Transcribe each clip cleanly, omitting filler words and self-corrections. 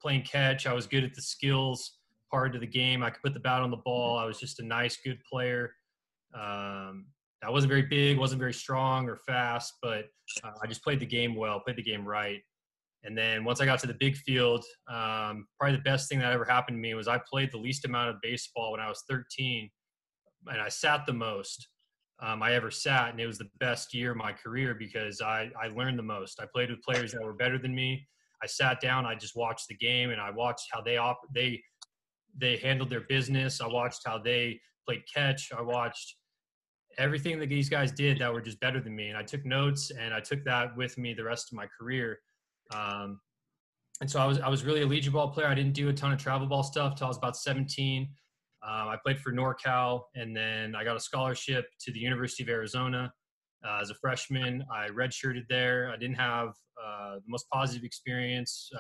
playing catch. I was good at the skills part of the game. I could put the bat on the ball. I was just a nice, good player. I wasn't very big, wasn't very strong or fast, but I just played the game well, played the game right. And then once I got to the big field, probably the best thing that ever happened to me was I played the least amount of baseball when I was 13, and I sat the most I ever sat, and it was the best year of my career because I learned the most. I played with players that were better than me. I sat down, I just watched the game, and I watched how they handled their business. I watched how they played catch. I watched everything that these guys did that were just better than me, and I took notes, and I took that with me the rest of my career. And so I was really a Legion ball player. I didn't do a ton of travel ball stuff till I was about 17. I played for NorCal, and then I got a scholarship to the University of Arizona as a freshman. I redshirted there. I didn't have the most positive experience.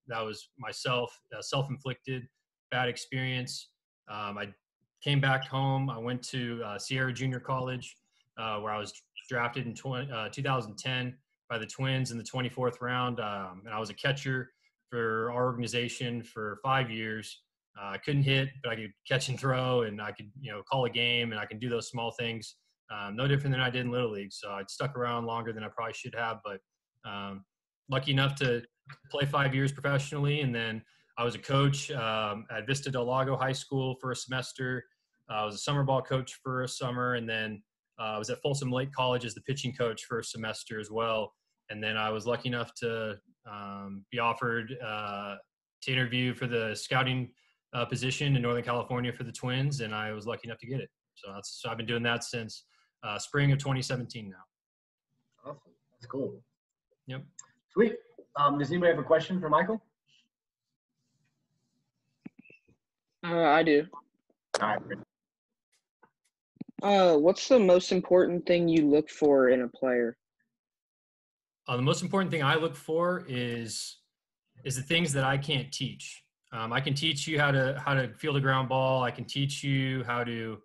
That was myself, self-inflicted bad experience. I came back home. I went to Sierra Junior College, where I was drafted in 2010 by the Twins in the 24th round. And I was a catcher for our organization for 5 years. I couldn't hit, but I could catch and throw, and I could, call a game, and I can do those small things. No different than I did in Little League. So I stuck around longer than I probably should have, but lucky enough to play 5 years professionally. And then I was a coach at Vista Del Lago High School for a semester. I was a summer ball coach for a summer, and then I was at Folsom Lake College as the pitching coach for a semester as well. And then I was lucky enough to be offered to interview for the scouting position in Northern California for the Twins, and I was lucky enough to get it. So I've been doing that since spring of 2017 now. Awesome. That's cool. Yep. Sweet. Does anybody have a question for Michael? I do. All right, great. What's the most important thing you look for in a player? The most important thing I look for is the things that I can't teach. I can teach you how to field a ground ball. I can teach you how to,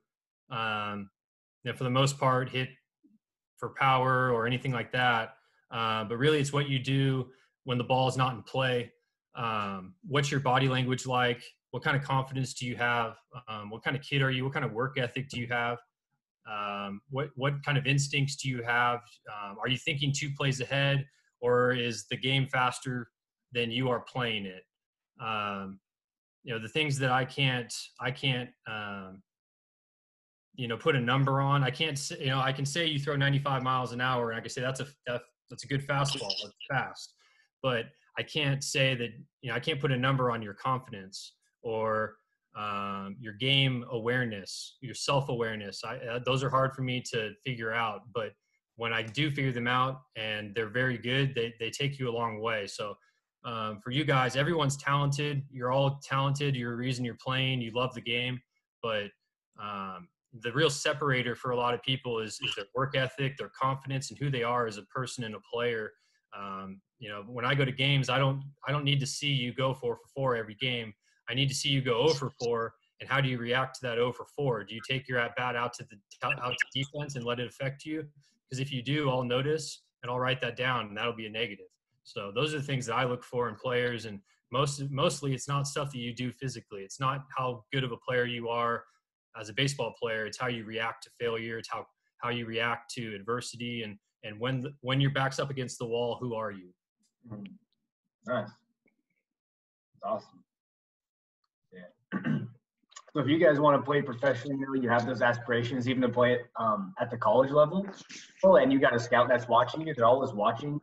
for the most part, hit for power or anything like that. But really, it's what you do when the ball is not in play. What's your body language like? What kind of confidence do you have? What kind of kid are you? What kind of work ethic do you have? What kind of instincts do you have? Are you thinking 2 plays ahead, or is the game faster than you are playing it? The things that I can't put a number on. I can't say, I can say you throw 95 miles an hour, and I can say that's a good fastball. That's fast. But I can't say that, I can't put a number on your confidence or your game awareness, your self-awareness. Those are hard for me to figure out, but when I do figure them out and they're very good, they take you a long way. So for you guys, everyone's talented. You're all talented. You're the reason you're playing. You love the game, but the real separator for a lot of people is their work ethic, their confidence, and who they are as a person and a player. When I go to games, I don't need to see you go 4 for 4 every game. I need to see you go 0 for 4, and how do you react to that 0 for 4? Do you take your at bat out to defense and let it affect you? Because if you do, I'll notice and I'll write that down, and that'll be a negative. So those are the things that I look for in players, and mostly it's not stuff that you do physically. It's not how good of a player you are as a baseball player. It's how you react to failure. It's how you react to adversity, and when your back's up against the wall, who are you? Nice. That's awesome. Yeah. So if you guys want to play professionally, you have those aspirations, even to play at the college level, and you got a scout that's watching you, they're always watching,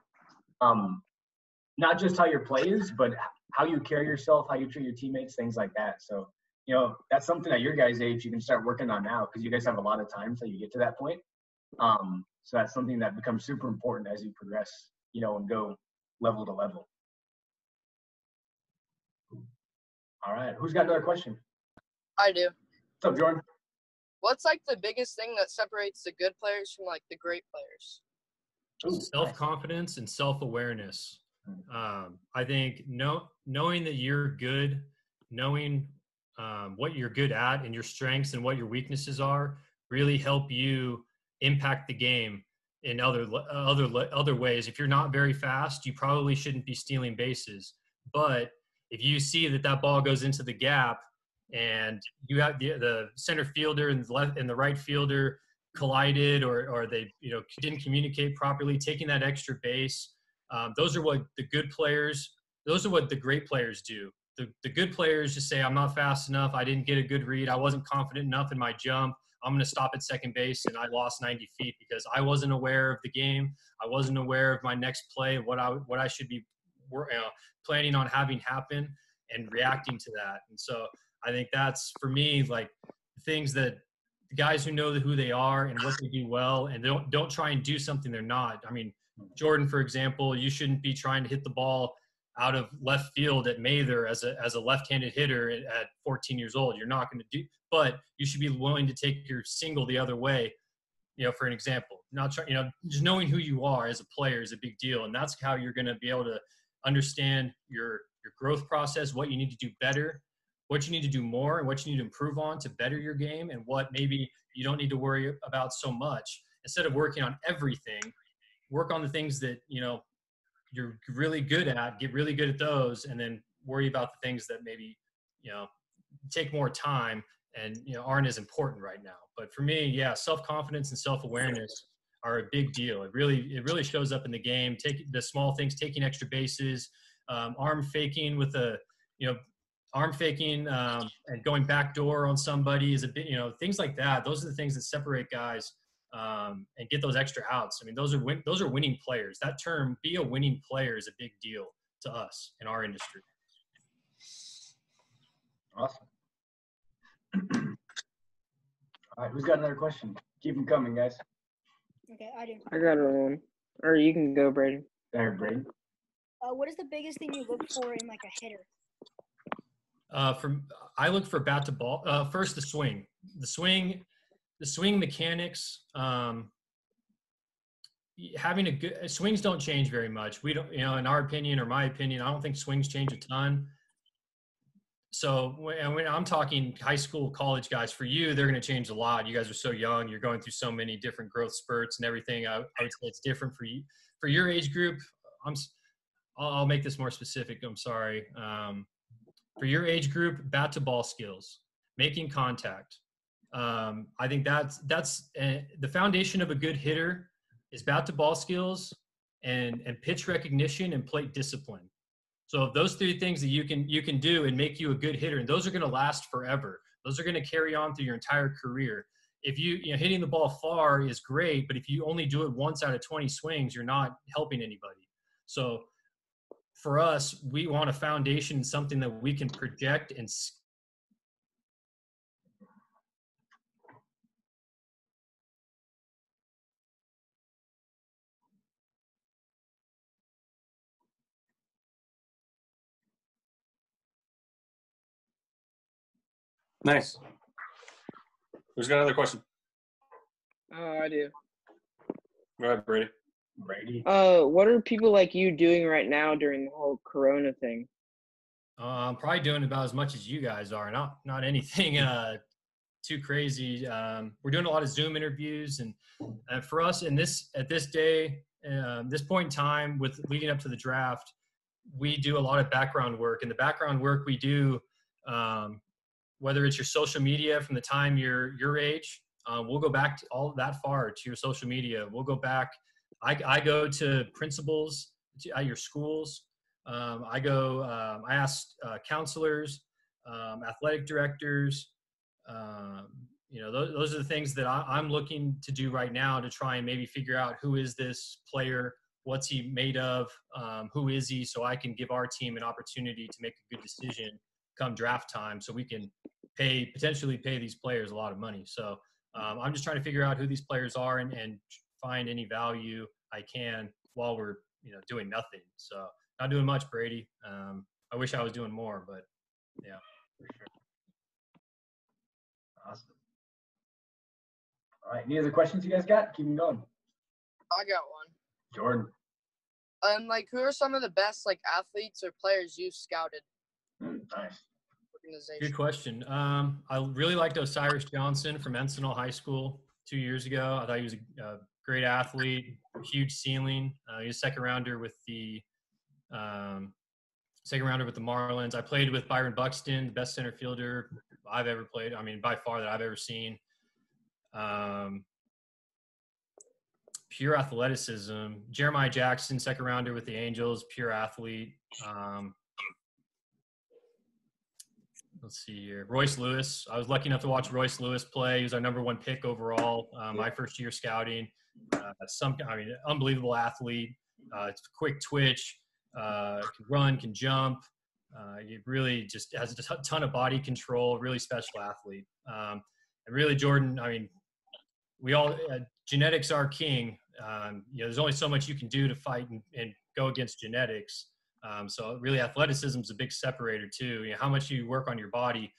not just how your play is, but how you carry yourself, how you treat your teammates, things like that. So, that's something at your guys' age you can start working on now, because you guys have a lot of time till you get to that point. So that's something that becomes super important as you progress, and go level to level. All right. Who's got another question? I do. What's up, Jordan? What's the biggest thing that separates the good players from the great players? Ooh, Self-confidence and self-awareness. I think knowing that you're good, knowing what you're good at and your strengths and what your weaknesses are really help you impact the game in other ways. If you're not very fast, you probably shouldn't be stealing bases. But if you see that ball goes into the gap and you have the center fielder and the left and the right fielder collided or they didn't communicate properly, taking that extra base, those are what the good players, those are what the great players do. The good players just say, I'm not fast enough, I didn't get a good read, I wasn't confident enough in my jump, I'm going to stop at second base, and I lost 90 feet because I wasn't aware of the game, I wasn't aware of my next play, what I should be planning on having happen and reacting to that. And so I think that's, for me, like things that the guys who know who they are and what they do well, and don't try and do something they're not. I mean, Jordan, for example, you shouldn't be trying to hit the ball out of left field at Mather as a left-handed hitter at 14 years old. You're not going to do, but you should be willing to take your single the other way, for an example. Not trying, just knowing who you are as a player is a big deal, and that's how you're going to be able to understand your growth process, what you need to do better, what you need to do more, and what you need to improve on to better your game, and what maybe you don't need to worry about so much. Instead of working on everything, work on the things that you're really good at, get really good at those, and then worry about the things that maybe take more time and aren't as important right now. But for me, yeah, self-confidence and self-awareness are a big deal. It really shows up in the game. Take the small things, taking extra bases, arm faking with arm faking and going backdoor on somebody is a bit, things like that. Those are the things that separate guys and get those extra outs. I mean, those are winning players. That term, be a winning player, is a big deal to us in our industry. Awesome. All right, who's got another question? Keep them coming, guys. Okay, I do. I got one. Or you can go, Brady. There, Brady. What is the biggest thing you look for in like a hitter? I look for bat to ball. First, the swing mechanics. Having a good swings don't change very much. We don't, in our opinion or my opinion, I don't think swings change a ton. So when I'm talking high school, college guys, for you, they're going to change a lot. You guys are so young. You're going through so many different growth spurts and everything. I would say it's different for you. For your age group, I'll make this more specific. I'm sorry. For your age group, bat to ball skills, making contact. I think that's the foundation of a good hitter is bat to ball skills and pitch recognition and plate discipline. So those three things that you can do and make you a good hitter, and those are going to last forever. Those are going to carry on through your entire career. If hitting the ball far is great, but if you only do it once out of 20 swings, you're not helping anybody. So for us, we want a foundation, something that we can project and Nice. Who's got another question? I do. Go ahead, Brady. Brady. What are people like you doing right now during the whole Corona thing? I'm probably doing about as much as you guys are. Not anything too crazy. We're doing a lot of Zoom interviews, and for us at this day, this point in time, with leading up to the draft, we do a lot of background work. And the background work we do, whether it's your social media from the time you're your age, we'll go back to all that far to your social media. We'll go back. I go to principals at your schools. I ask counselors, athletic directors. Those are the things that I'm looking to do right now to try and maybe figure out who is this player, what's he made of, who is he, so I can give our team an opportunity to make a good decision come draft time, so we can potentially pay these players a lot of money. So I'm just trying to figure out who these players are and find any value I can while we're doing nothing. So not doing much, Brady. I wish I was doing more, but yeah, for sure. Awesome. All right. Any other questions you guys got? Keep them going. I got one. Jordan. Who are some of the best athletes or players you've scouted? Nice. Good question. I really liked Osiris Johnson from Encinal High School 2 years ago. I thought he was a great athlete, huge ceiling. He was a second rounder with the second rounder with the Marlins. I played with Byron Buxton, the best center fielder I've ever played. I mean, by far that I've ever seen. Pure athleticism. Jeremiah Jackson, second rounder with the Angels, pure athlete. Let's see here. Royce Lewis. I was lucky enough to watch Royce Lewis play. He was our number 1 pick overall. My first year scouting. Unbelievable athlete. Quick twitch. Can run, can jump. He really just has a ton of body control. Really special athlete. And really, Jordan. I mean, we all genetics are king. There's only so much you can do to fight and go against genetics. So really, athleticism is a big separator too. How much you work on your body,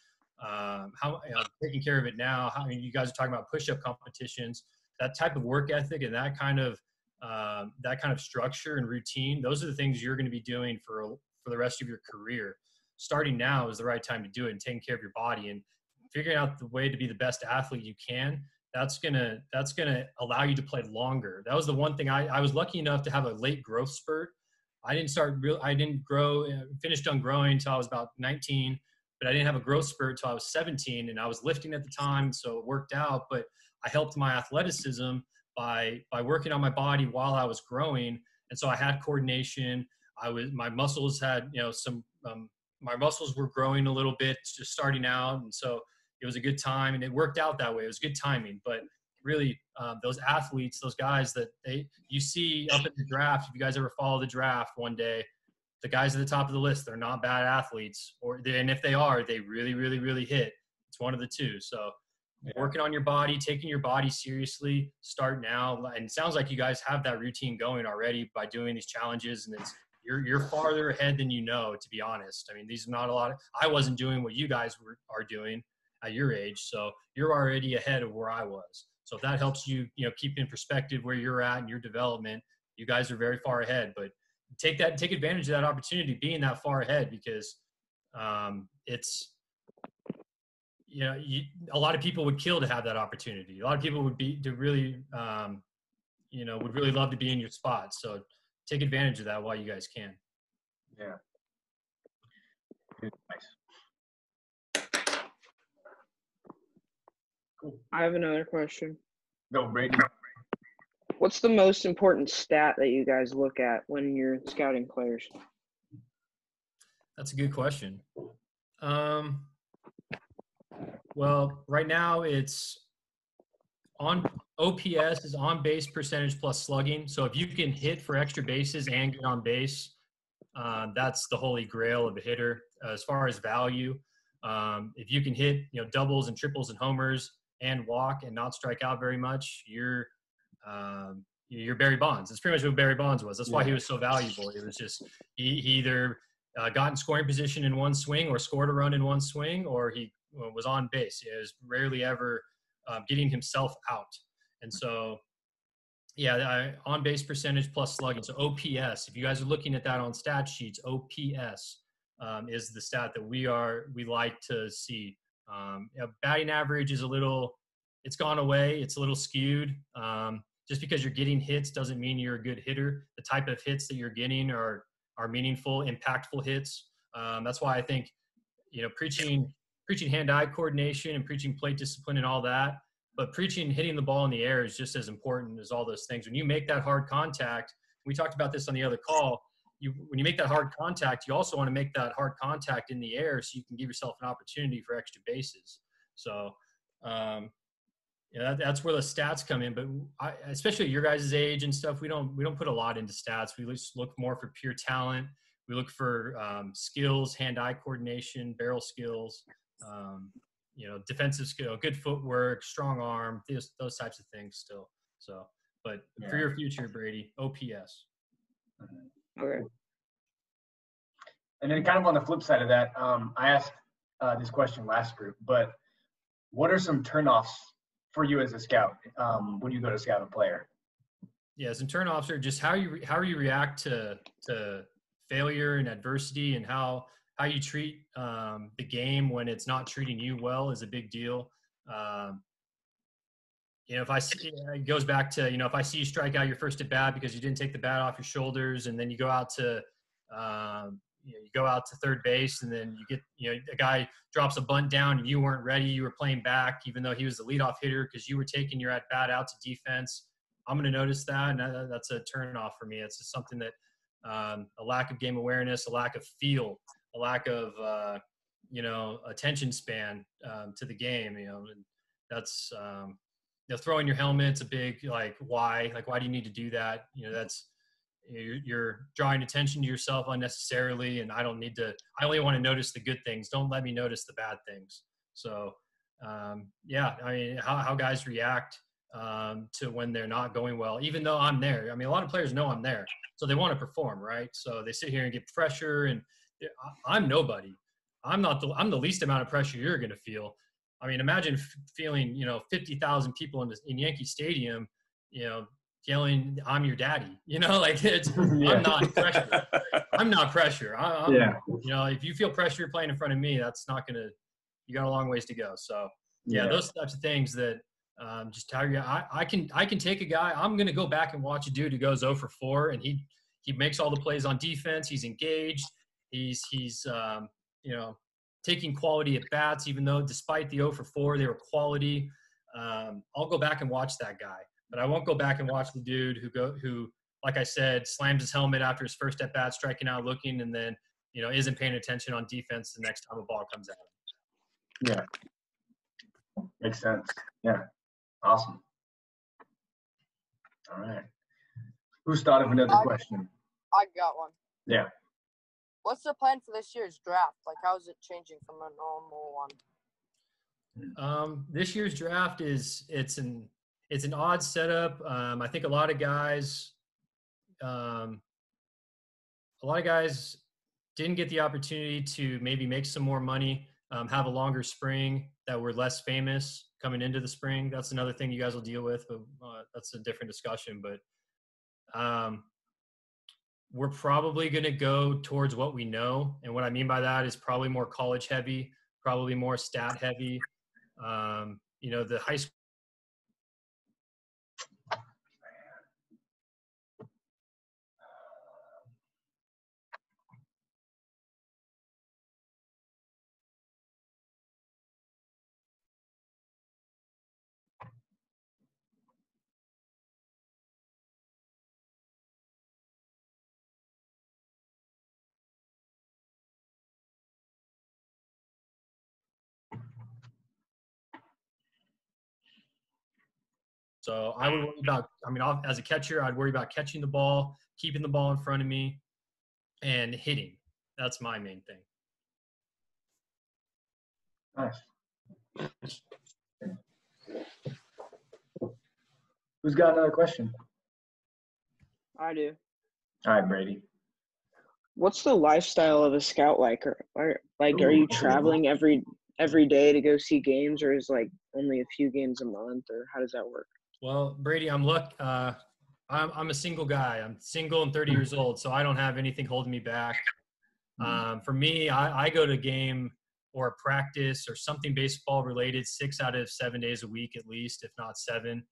taking care of it now. You guys are talking about push-up competitions. That type of work ethic and that kind of structure and routine. Those are the things you're going to be doing for the rest of your career. Starting now is the right time to do it, and taking care of your body and figuring out the way to be the best athlete you can. That's gonna allow you to play longer. That was the one thing I was lucky enough to have a late growth spurt. I didn't grow, finished on growing until I was about 19, but I didn't have a growth spurt until I was 17, and I was lifting at the time, so it worked out. But I helped my athleticism by working on my body while I was growing, and so I had coordination. My muscles had my muscles were growing a little bit, just starting out, and so it was a good time, and it worked out that way. It was good timing, but really those athletes, those guys that you see up at the draft, if you guys ever follow the draft one day, the guys at the top of the list, they're not bad athletes, and if they are, they really, really, really hit. It's one of the two. So working on your body, taking your body seriously, start now. And it sounds like you guys have that routine going already by doing these challenges, and you're farther ahead than you know, to be honest. I mean, these are not a lot I wasn't doing what you guys are doing at your age, so you're already ahead of where I was. So if that helps you, keep in perspective where you're at in your development, you guys are very far ahead. But take advantage of that opportunity, being that far ahead, because it's a lot of people would kill to have that opportunity. A lot of people would really love to be in your spot. So take advantage of that while you guys can. Yeah. Nice. Cool. I have another question. Go, Brady. What's the most important stat that you guys look at when you're scouting players? That's a good question. Well, right now it's on OPS is on base percentage plus slugging. So if you can hit for extra bases and get on base, that's the holy grail of a hitter. As far as value, if you can hit doubles and triples and homers and walk and not strike out very much, you're Barry Bonds. That's pretty much what Barry Bonds was. That's why he was so valuable. It was just he either got in scoring position in one swing or scored a run in one swing, or he was on base. It was rarely ever getting himself out. And so, on base percentage plus slugging. So OPS, if you guys are looking at that on stat sheets, OPS is the stat that we like to see. Batting average is it's gone away. It's a little skewed. Just because you're getting hits doesn't mean you're a good hitter. The type of hits that you're getting are meaningful, impactful hits. That's why I think, preaching hand-eye coordination and preaching plate discipline and all that, but hitting the ball in the air is just as important as all those things. When you make that hard contact, we talked about this on the other call, when you make that hard contact, you also want to make that hard contact in the air so you can give yourself an opportunity for extra bases. So, that's where the stats come in. But especially at your guys' age and stuff, we don't put a lot into stats. We just look more for pure talent. We look for skills, hand-eye coordination, barrel skills, defensive skill, good footwork, strong arm, those types of things still. So, but for your future, Brady, OPS. Okay. And then kind of on the flip side of that, I asked this question last group, but what are some turnoffs for you as a scout when you go to scout a player? Yeah, some turnoffs are just how you react to failure and adversity, and how you treat the game when it's not treating you well is a big deal. It goes back to, if I see you strike out your first at bat because you didn't take the bat off your shoulders, and then you go out to, you go out to third base and then you get, a guy drops a bunt down and you weren't ready. You were playing back, even though he was the leadoff hitter because you were taking your at bat out to defense. I'm going to notice that, and that's a turn off for me. It's just something that a lack of game awareness, a lack of feel, a lack of attention span to the game. And that's throwing your helmet's a big why do you need to do that? That's you're drawing attention to yourself unnecessarily, and I only want to notice the good things. Don't let me notice the bad things. So how guys react to when they're not going well, even though I'm there. I mean, a lot of players know I'm there, so they want to perform, right? So they sit here and get pressure, and I'm nobody. I'm the least amount of pressure you're going to feel. I mean, imagine feeling 50,000 people in Yankee Stadium, yelling, "I'm your daddy." It's I'm not pressure. I'm not pressure. If you feel pressure playing in front of me, that's not gonna. You got a long ways to go. So those types of things that just how you. I can take a guy. I'm gonna go back and watch a dude who goes 0 for 4, and he makes all the plays on defense. He's engaged. He's taking quality at bats, even though despite the 0 for 4, they were quality. I'll go back and watch that guy. But I won't go back and watch the dude who, like I said, slams his helmet after his first at bat, striking out, looking, and then isn't paying attention on defense the next time a ball comes at him. Yeah, makes sense. Yeah, awesome. All right, who's thought of another question? I got one. Yeah. What's the plan for this year's draft? How is it changing from a normal one? This year's draft it's an odd setup. I think a lot of guys didn't get the opportunity to maybe make some more money, have a longer spring, that were less famous coming into the spring. That's another thing you guys will deal with, but that's a different discussion. But we're probably going to go towards what we know. And what I mean by that is probably more college heavy, probably more stat heavy. The high school. So I would worry about, as a catcher, I'd worry about catching the ball, keeping the ball in front of me, and hitting. That's my main thing. Nice. Who's got another question? I do. All right, Brady. What's the lifestyle of a scout like? Are you traveling every day to go see games, or is only a few games a month, or how does that work? Well, Brady, I'm a single guy. I'm single and 30 years old, so I don't have anything holding me back. For me, I go to a game or a practice or something baseball related 6 out of 7 days a week at least, if not 7.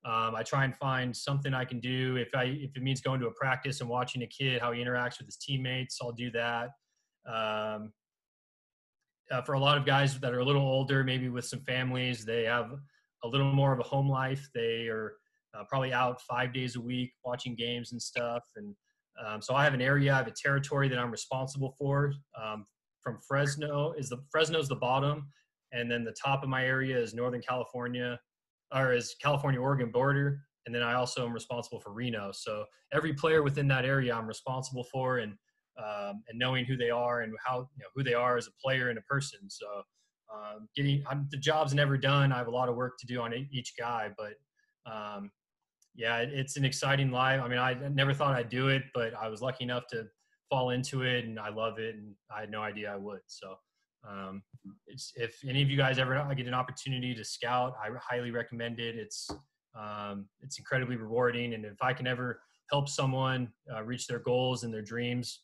I try and find something I can do. If it means going to a practice and watching a kid, how he interacts with his teammates, I'll do that. For a lot of guys that are a little older, maybe with some families, they have a little more of a home life. They are probably out 5 days a week watching games and stuff. And so I have an area, I have a territory that I'm responsible for. From Fresno's the bottom, and then the top of my area is Northern California, or is California-Oregon border. And then I also am responsible for Reno. So every player within that area I'm responsible for, and knowing who they are and how who they are as a player and a person. So the job's never done. I have a lot of work to do on each guy, but it's an exciting life. I never thought I'd do it, but I was lucky enough to fall into it, and I love it, and I had no idea I would. So if any of you guys ever get an opportunity to scout, I highly recommend it. It's incredibly rewarding, and if I can ever help someone reach their goals and their dreams,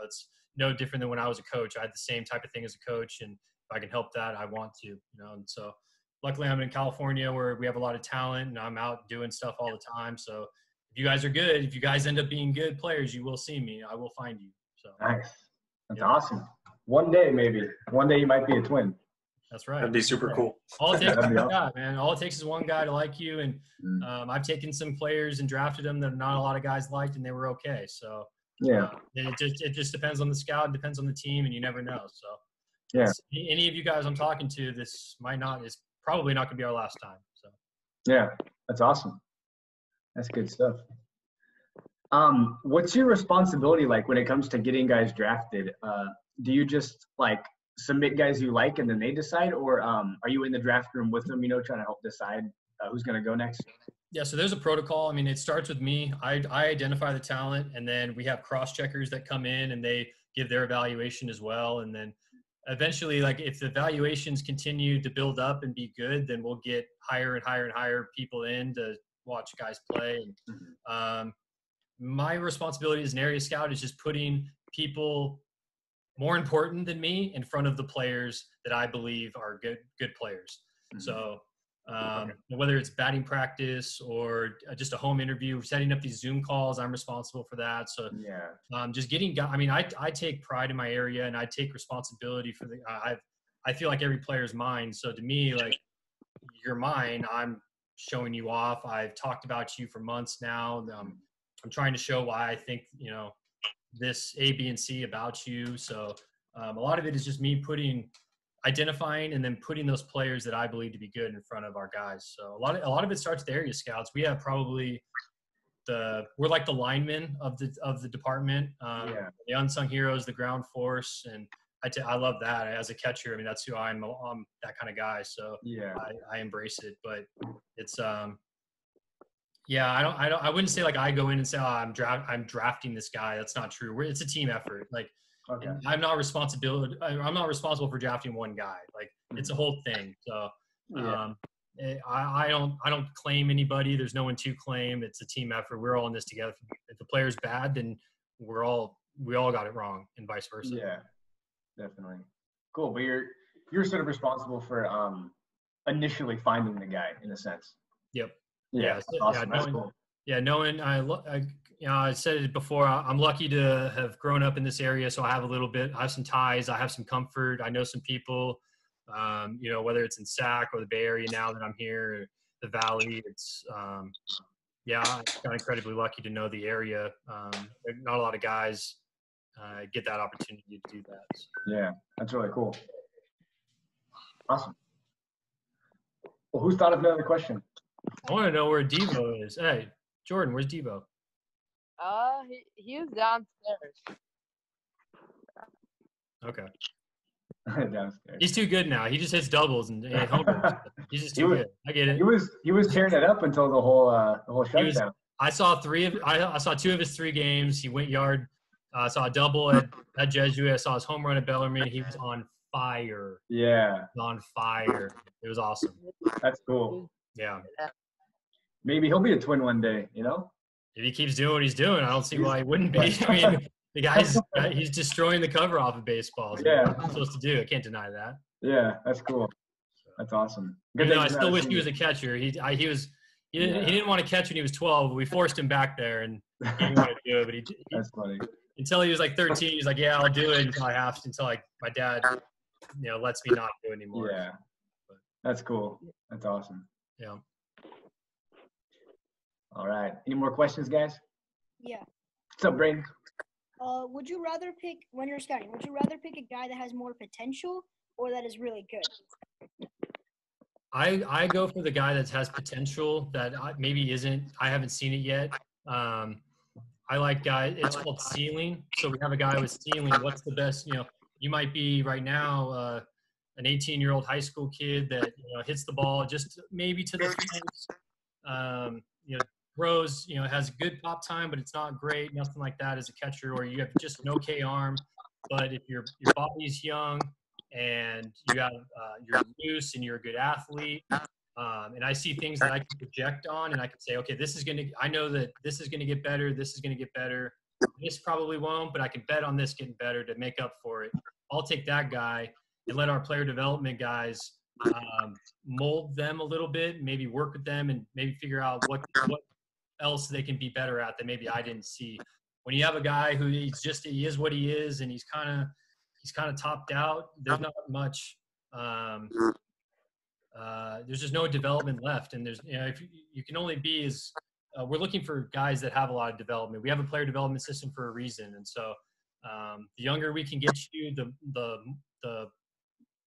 it's no different than when I was a coach. I had the same type of thing as a coach, and if I can help that, I want to. And so luckily I'm in California where we have a lot of talent, and I'm out doing stuff all the time. So if you guys are good, if you guys end up being good players, you will see me. I will find you. So Nice. That's Yeah. awesome. One day, maybe. One day you might be a twin. that's right. That'd be super cool. All it takes is That'd be one guy, man. All it takes is one guy to like you. And Mm. I've taken some players and drafted them that not a lot of guys liked, and they were okay. So Yeah. it just depends on the scout, depends on the team, and you never know. So Yeah. any of you guys I'm talking to, this is probably not going to be our last time. So Yeah. That's awesome. That's good stuff. What's your responsibility like when it comes to getting guys drafted? Do you just like submit guys you like and then they decide, or are you in the draft room with them, trying to help decide who's going to go next? Yeah, so there's a protocol. I mean, it starts with me. I identify the talent, and then we have cross-checkers that come in and they give their evaluation as well. And then eventually, like if the evaluations continue to build up and be good, then we'll get higher and higher and higher people in to watch guys play. And my responsibility as an area scout is just putting people more important than me in front of the players that I believe are good players. So whether it's batting practice or just a home interview, setting up these Zoom calls, I'm responsible for that. So Yeah. just getting guys. I mean, I take pride in my area and I take responsibility for I feel like every player's mine. So to me, like you're mine. I'm showing you off. I've talked about you for months now. I'm trying to show why I think, this A, B, and C about you. So a lot of it is just me identifying and then putting those players that I believe to be good in front of our guys. So a lot of it starts with the area scouts. We have probably we're like the linemen of the department, the unsung heroes, the ground force. And I love that as a catcher. I mean, that's who I'm that kind of guy. So Yeah. I embrace it, but it's, I wouldn't say like I go in and say, I'm drafting this guy. That's not true. It's a team effort. Like Okay. I'm not responsible for drafting one guy. Like it's a whole thing. So I don't claim anybody. There's no one to claim. It's a team effort. We're all in this together. If the player's bad, then we all got it wrong, and vice versa. Yeah, definitely. Cool. But you're sort of responsible for initially finding the guy in a sense. Yep. Yeah. That's awesome. That's cool. Yeah, knowing I said it before. I'm lucky to have grown up in this area, so I have some ties. I have some comfort. I know some people. Whether it's in SAC or the Bay Area now that I'm here, the Valley. It's I got incredibly lucky to know the area. Not a lot of guys get that opportunity to do that. So. Yeah, that's really cool. Awesome. Well, who's thought of another question? I want to know where Devo is. Hey, Jordan, where's Devo? He was downstairs. Okay. Downstairs. He's too good now. He just hits doubles and homers. He's just too good. I get it. He was tearing it up until the whole shutdown. I saw two of his 3 games. He went yard. I saw a double at Jesuit. I saw his home run at Bellarmine. He was on fire. Yeah. On fire. It was awesome. That's cool. Yeah. Maybe he'll be a twin one day, If he keeps doing what he's doing, I don't see why he wouldn't be. I mean, the he's destroying the cover off of baseballs. Yeah. What I'm supposed to do. I can't deny that. Yeah, that's cool. That's awesome. Even though I still wish he was a catcher. He didn't want to catch when he was 12. But we forced him back there, and he didn't want to do it. But that's funny. Until he was like 13, he's like, yeah, I'll do it until I have to. Until like my dad, lets me not do it anymore. Yeah, that's cool. That's awesome. Yeah. All right. Any more questions, guys? Yeah. What's up, Braden? Would you rather pick, when you're scouting, would you rather pick a guy that has more potential or that is really good? I go for the guy that has potential that maybe isn't. I haven't seen it yet. I like guys. It's called ceiling. So we have a guy with ceiling. What's the best? You might be right now an 18-year-old high school kid that hits the ball just maybe to the fence. Throws, has good pop time, but it's not great. Nothing like that as a catcher, or you have just an okay arm. But if your body's young and you're loose and you're a good athlete, and I see things that I can project on, and I can say, okay, I know that this is gonna get better. This is gonna get better. This probably won't, but I can bet on this getting better to make up for it. I'll take that guy and let our player development guys mold them a little bit, maybe work with them, and maybe figure out what else they can be better at that maybe I didn't see. when you have a guy who he is what he is, and he's kind of topped out, there's not much. There's just no development left, and there's if you can only be as we're looking for guys that have a lot of development. We have a player development system for a reason, and so the younger we can get you, the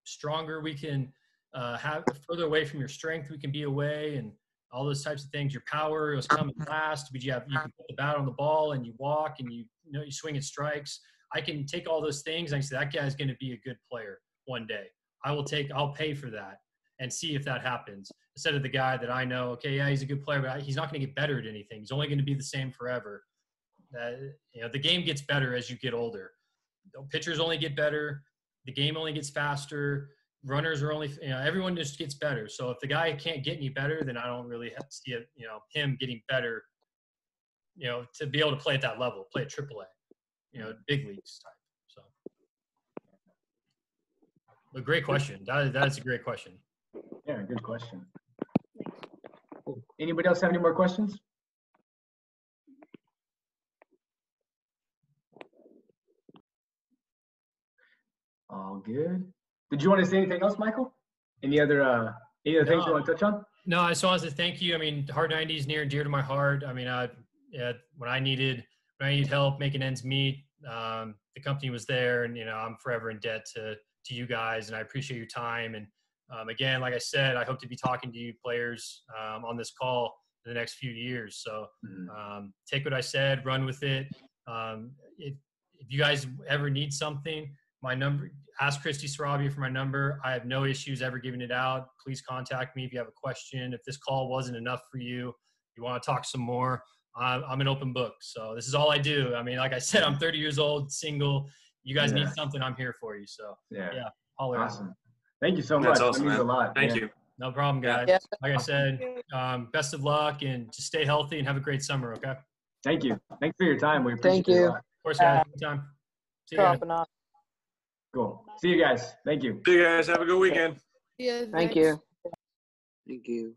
stronger we can have. Further away from your strength we can be away, and all those types of things. Your power is coming last, but you can put the bat on the ball and you walk and you swing at strikes. I can take all those things and I say that guy's going to be a good player one day. I'll pay for that and see if that happens, instead of the guy that I know, okay, yeah, he's a good player, but he's not going to get better at anything. He's only going to be the same forever. The game gets better as you get older. Pitchers only get better. The game only gets faster. Runners are only, everyone just gets better. So if the guy can't get any better, then I don't really see it, him getting better, to be able to play at that level, play at AAA, big leagues type. So, but great question. That's a great question. Yeah, good question. Cool. Anybody else have any more questions? All good. Did you want to say anything else, Michael? Any other things you want to touch on? No, I just wanted to thank you. I mean, Hard 90 is near and dear to my heart. I mean, when I needed help making ends meet, the company was there, and I'm forever in debt to you guys, and I appreciate your time. And again, like I said, I hope to be talking to you players on this call in the next few years. So take what I said, run with it. If you guys ever need something, my number, ask Christy Sarabia for my number. I have no issues ever giving it out. Please contact me if you have a question. If this call wasn't enough for you, you want to talk some more, I'm an open book. So this is all I do. I mean, like I said, I'm 30 years old, single. You guys need something, I'm here for you. So yeah, holler. Awesome. Thank you so much. Awesome, that means man. a lot. Thank you. No problem, guys. Yeah. Like I said, best of luck, and just stay healthy and have a great summer. Okay. Thank you. Thanks for your time. We appreciate Thank you. it a lot. Of course, guys. Anytime. See you guys. Cool. See you guys. Thank you. See you guys. Have a good weekend. Yeah. Thank you. Thank you.